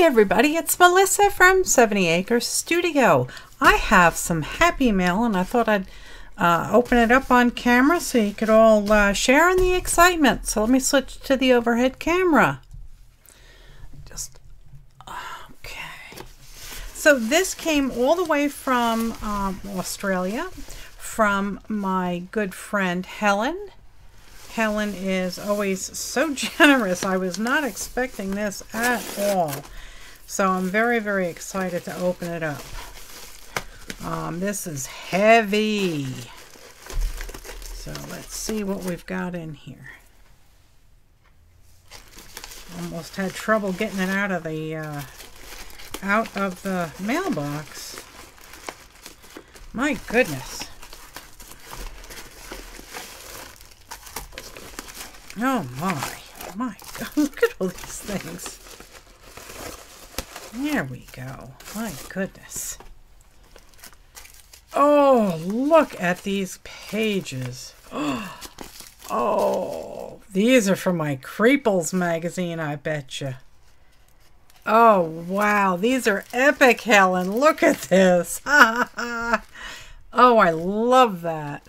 everybody, it's Melissa from 70 Acres Studio. I have some happy mail and I thought I'd open it up on camera so you could all share in the excitement. So let me switch to the overhead camera. Okay. So this came all the way from Australia from my good friend Hellen. Helen is always so generous. I was not expecting this at all. So I'm very, very excited to open it up. This is heavy. So let's see what we've got in here. Almost had trouble getting it out of the mailbox. My goodness. Oh my God, look at all these things. There we go. My goodness. Oh, look at these pages. Oh, these are from my Creeples magazine, I betcha. Oh, wow, these are epic, Helen. Look at this. Oh, I love that.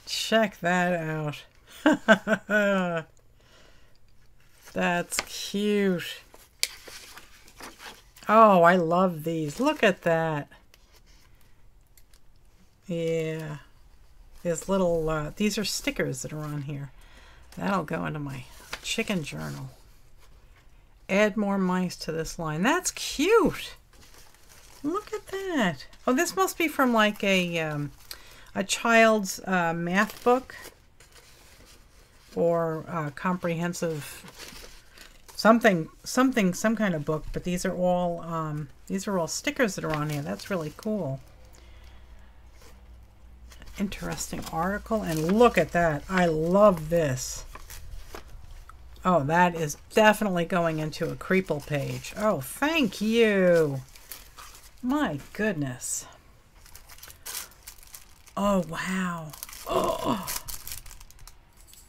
Check that out. That's cute. Oh, I love these. Look at that. Yeah. There's little, these are stickers that are on here. That'll go into my chicken journal. Add more mice to this line. That's cute. Look at that. Oh, this must be from like a child's math book. Or comprehensive some kind of book, but these are all stickers that are on here. That's really cool. Interesting article, and look at that. I love this. Oh, that is definitely going into a Creeple page. Oh, thank you. My goodness. Oh, wow. Oh.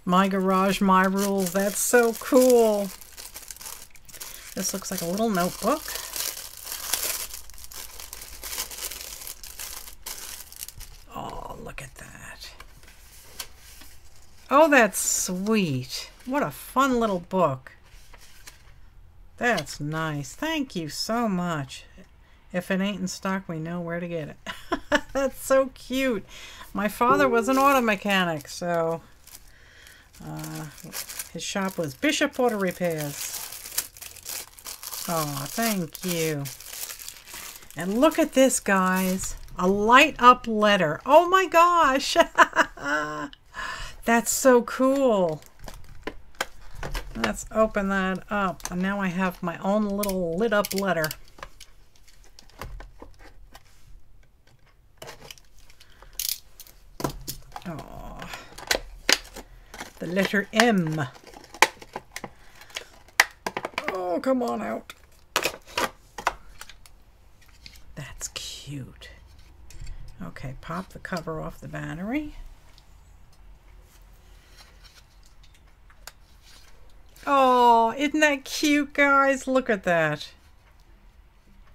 My garage, my rules. That's so cool. This looks like a little notebook. Oh, look at that. Oh, that's sweet. What a fun little book. That's nice. Thank you so much. If it ain't in stock, we know where to get it. That's so cute. My father was an auto mechanic, so... his shop was Bishop Auto Repairs. Oh, thank you. And look at this, guys. A light up letter. Oh my gosh. That's so cool. Let's open that up. And now I have my own little lit up letter. Oh. The letter M. Oh, come on out. That's cute. Okay, pop the cover off the battery. Oh, isn't that cute, guys? Look at that.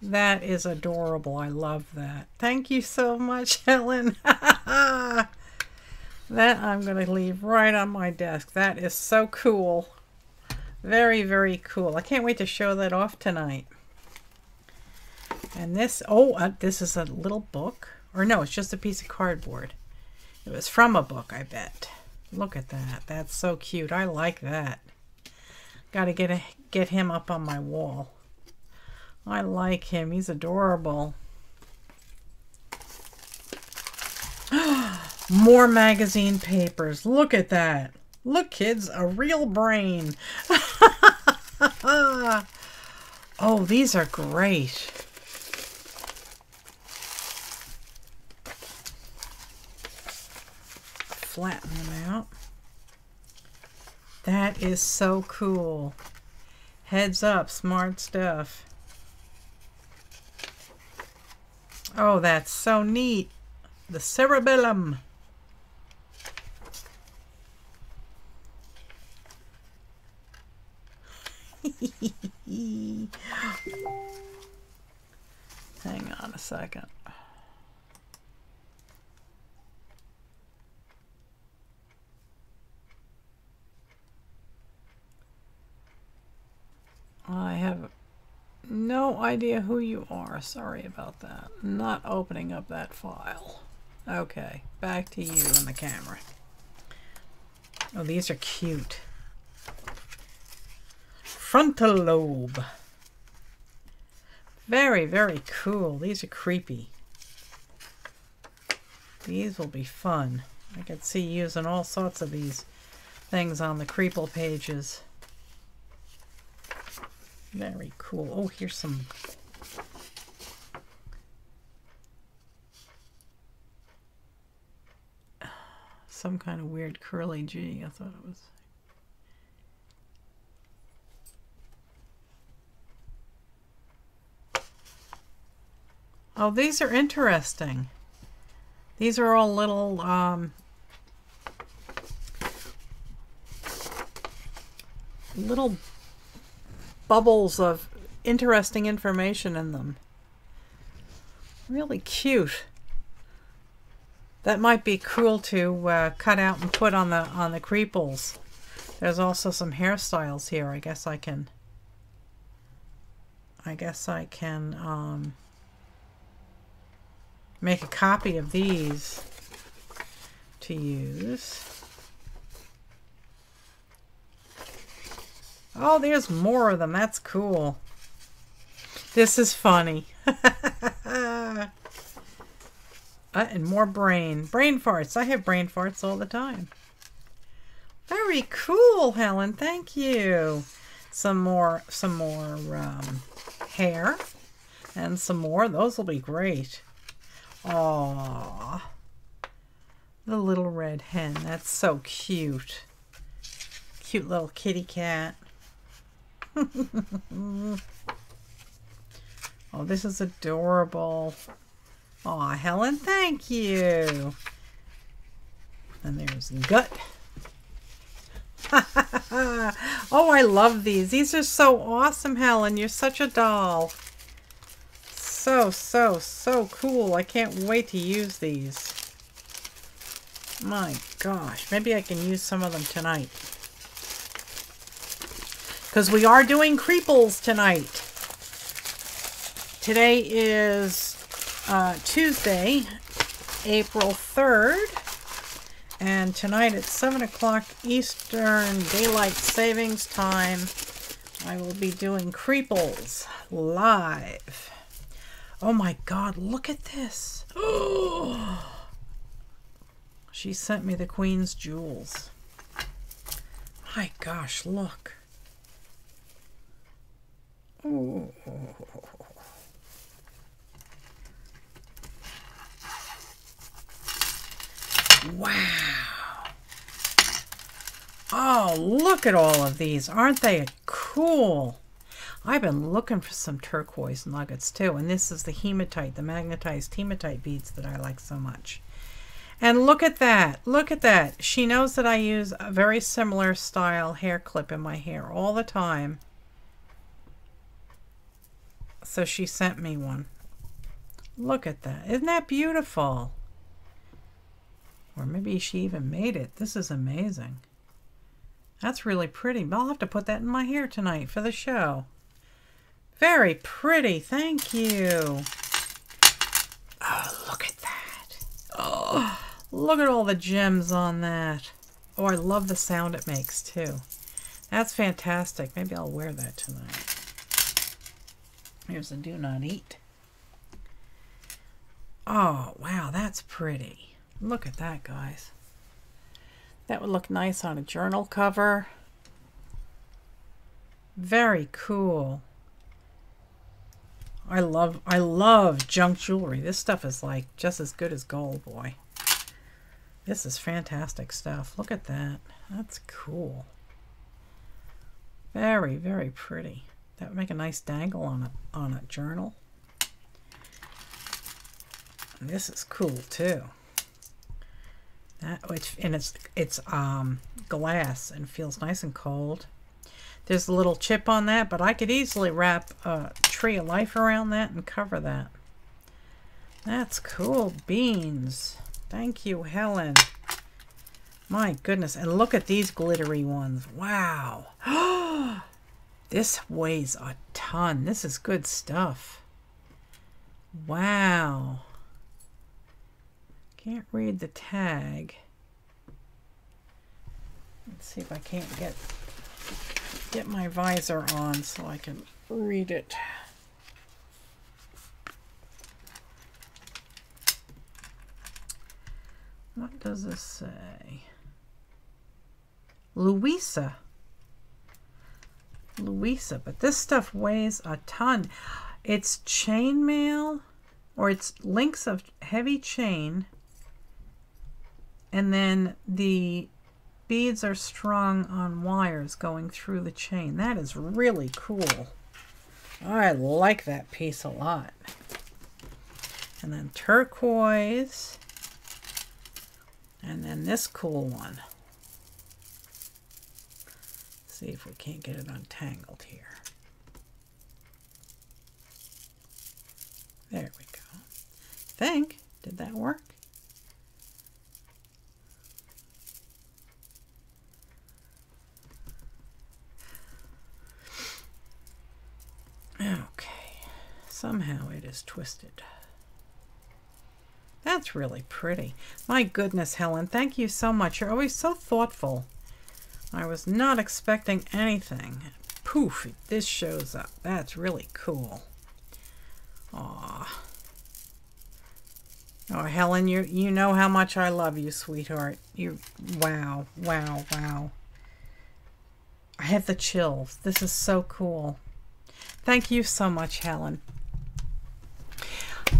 That is adorable. I love that. Thank you so much, Helen. That I'm going to leave right on my desk. That is so cool. Very, very cool. I can't wait to show that off tonight. And this, this is a little book. Or no, it's just a piece of cardboard. It was from a book, I bet. Look at that. That's so cute. I like that. Got to get him up on my wall. I like him. He's adorable. More magazine papers. Look at that. Look, kids, a real brain. Oh, these are great. Flatten them out. That is so cool. Heads up, smart stuff. Oh, that's so neat. The cerebellum. a second. I have no idea who you are. Sorry about that. Not opening up that file. Okay, back to you and the camera. Oh, these are cute. Frontal lobe. Very, very cool. These are creepy. These will be fun. I could see using all sorts of these things on the Creeple pages. Very cool. Oh, here's some. Some kind of weird curly G. I thought it was. Oh, these are interesting. These are all little little bubbles of interesting information in them. Really cute. That might be cool to cut out and put on the creeples. There's also some hairstyles here. I guess I can make a copy of these to use. Oh, there's more of them. That's cool. This is funny. And more brain farts. I have brain farts all the time. Very cool, Helen. Thank you. Some more hair, and some more. Those will be great. Aww, the little red hen. That's so cute. Cute little kitty cat. Oh, this is adorable. Aw, Helen, thank you. And there's Gut. Oh, I love these. These are so awesome, Helen. You're such a doll. So cool. I can't wait to use these. My gosh. Maybe I can use some of them tonight. Because we are doing Creeples tonight. Today is Tuesday, April 3rd. And tonight at 7 o'clock Eastern Daylight Savings Time, I will be doing Creeples live. Oh my God, look at this. Oh, she sent me the Queen's jewels. My gosh, look. Oh. Wow. Oh, look at all of these. Aren't they cool? I've been looking for some turquoise nuggets too. And this is the hematite, the magnetized hematite beads that I like so much. And look at that. Look at that. She knows that I use a very similar style hair clip in my hair all the time. So she sent me one. Look at that. Isn't that beautiful? Or maybe she even made it. This is amazing. That's really pretty. I'll have to put that in my hair tonight for the show. Very pretty. Thank you. Oh, look at that. Oh, look at all the gems on that. Oh, I love the sound it makes too. That's fantastic. Maybe I'll wear that tonight. Here's a do not eat. Oh, wow. That's pretty. Look at that, guys. That would look nice on a journal cover. Very cool. I love junk jewelry. This stuff is like just as good as gold, boy. This is fantastic stuff. Look at that. That's cool. Very, very pretty. That would make a nice dangle on a journal. And this is cool too. And it's glass and feels nice and cold. There's a little chip on that, but I could easily wrap a tree of life around that and cover that. That's cool beans. Thank you, Helen. My goodness. And look at these glittery ones. Wow. This weighs a ton. This is good stuff. Wow. Can't read the tag. Let's see if I can't get my visor on so I can read it. What does this say? Louisa, but this stuff weighs a ton. It's chainmail, or it's links of heavy chain, and then the beads are strung on wires going through the chain. That is really cool. I like that piece a lot. And then turquoise, and then this cool one. See if we can't get it untangled here. There we go. Did that work? Okay. Somehow it is twisted. That's really pretty. My goodness, Helen, thank you so much. You're always so thoughtful. I was not expecting anything. Poof, this shows up. That's really cool. Aw. Oh, Helen, you know how much I love you, sweetheart. Wow, wow, wow. I have the chills. This is so cool. Thank you so much, Helen.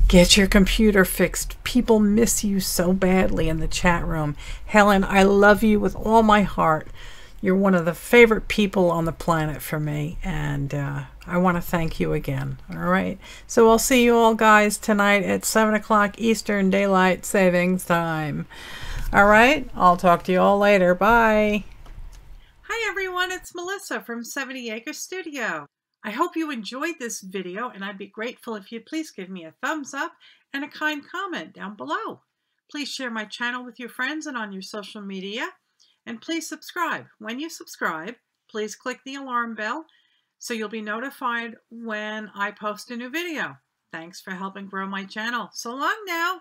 Get your computer fixed. People miss you so badly in the chat room. Helen, I love you with all my heart. You're one of the favorite people on the planet for me, and I want to thank you again. All right, so I'll see you all guys tonight at 7 o'clock Eastern Daylight Savings Time. All right, I'll talk to you all later. Bye. Hi everyone, it's Melissa from 70 Acre Studio. I hope you enjoyed this video, and I'd be grateful if you'd please give me a thumbs up and a kind comment down below. Please share my channel with your friends and on your social media. And please subscribe. When you subscribe, please click the alarm bell so you'll be notified when I post a new video. Thanks for helping grow my channel. So long now.